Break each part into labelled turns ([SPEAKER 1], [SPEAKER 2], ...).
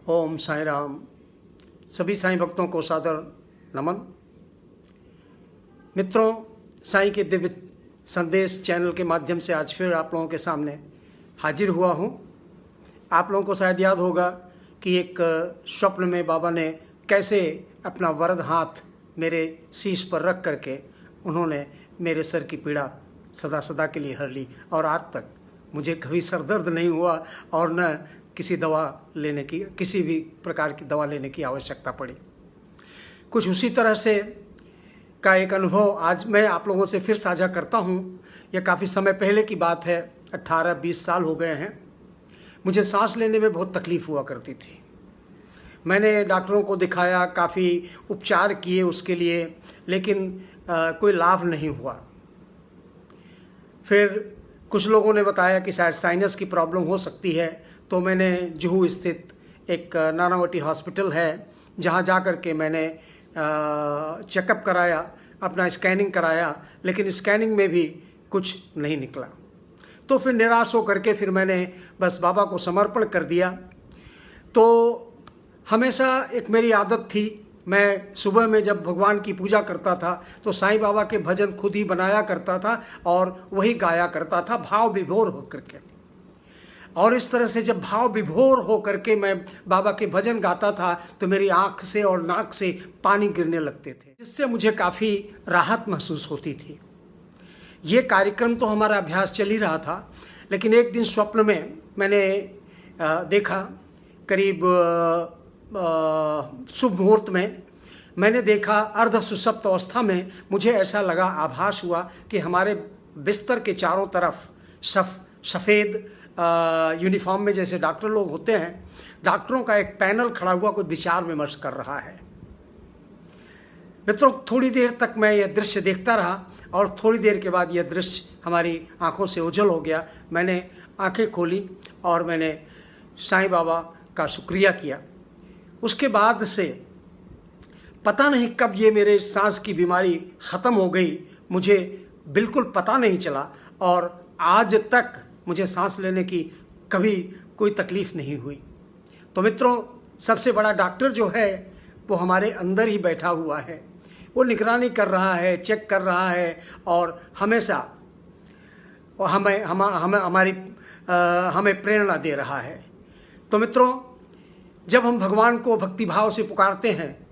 [SPEAKER 1] ओम साई राम। सभी साईं भक्तों को सादर नमन। मित्रों, साईं के दिव्य संदेश चैनल के माध्यम से आज फिर आप लोगों के सामने हाजिर हुआ हूँ। आप लोगों को शायद याद होगा कि एक स्वप्न में बाबा ने कैसे अपना वरद हाथ मेरे शीश पर रख करके उन्होंने मेरे सर की पीड़ा सदा सदा के लिए हर ली, और आज तक मुझे कभी सर दर्द नहीं हुआ और न किसी किसी भी प्रकार की दवा लेने की आवश्यकता पड़ी। कुछ उसी तरह से का एक अनुभव आज मैं आप लोगों से फिर साझा करता हूँ। यह काफ़ी समय पहले की बात है, 18-20 साल हो गए हैं। मुझे सांस लेने में बहुत तकलीफ़ हुआ करती थी। मैंने डॉक्टरों को दिखाया, काफ़ी उपचार किए उसके लिए, लेकिन कोई लाभ नहीं हुआ। फिर कुछ लोगों ने बताया कि शायद साइनस की प्रॉब्लम हो सकती है, तो मैंने जुहू स्थित एक नानावटी हॉस्पिटल है, जहाँ जा कर के मैंने चेकअप कराया, अपना स्कैनिंग कराया, लेकिन स्कैनिंग में भी कुछ नहीं निकला। तो फिर निराश हो करके फिर मैंने बस बाबा को समर्पण कर दिया। तो हमेशा एक मेरी आदत थी, मैं सुबह में जब भगवान की पूजा करता था तो साईं बाबा के भजन खुद ही बनाया करता था और वही गाया करता था, भाव विभोर होकर के। और इस तरह से जब भाव विभोर हो करके मैं बाबा के भजन गाता था तो मेरी आँख से और नाक से पानी गिरने लगते थे, जिससे मुझे काफ़ी राहत महसूस होती थी। ये कार्यक्रम तो हमारा अभ्यास चल ही रहा था, लेकिन एक दिन स्वप्न में मैंने देखा, करीब शुभ मुहूर्त में मैंने देखा, अर्ध सुषुप्त अवस्था में मुझे ऐसा लगा, आभास हुआ कि हमारे बिस्तर के चारों तरफ सफ़ेद यूनिफॉर्म में जैसे डॉक्टर लोग होते हैं, डॉक्टरों का एक पैनल खड़ा हुआ कोई विचार विमर्श कर रहा है। मित्रों, थोड़ी देर तक मैं यह दृश्य देखता रहा और थोड़ी देर के बाद यह दृश्य हमारी आंखों से ओझल हो गया। मैंने आंखें खोली और मैंने साईं बाबा का शुक्रिया किया। उसके बाद से पता नहीं कब ये मेरे सांस की बीमारी ख़त्म हो गई, मुझे बिल्कुल पता नहीं चला, और आज तक मुझे सांस लेने की कभी कोई तकलीफ़ नहीं हुई। तो मित्रों, सबसे बड़ा डॉक्टर जो है वो हमारे अंदर ही बैठा हुआ है, वो निगरानी कर रहा है, चेक कर रहा है, और हमेशा हमें प्रेरणा दे रहा है। तो मित्रों, जब हम भगवान को भक्तिभाव से पुकारते हैं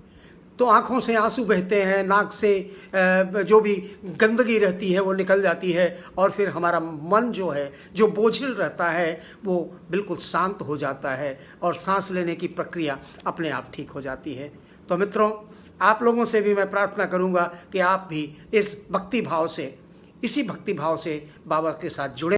[SPEAKER 1] तो आँखों से आंसू बहते हैं, नाक से जो भी गंदगी रहती है वो निकल जाती है, और फिर हमारा मन जो है, जो बोझिल रहता है, वो बिल्कुल शांत हो जाता है और सांस लेने की प्रक्रिया अपने आप ठीक हो जाती है। तो मित्रों, आप लोगों से भी मैं प्रार्थना करूंगा कि आप भी इसी भक्ति भाव से बाबा के साथ जुड़े।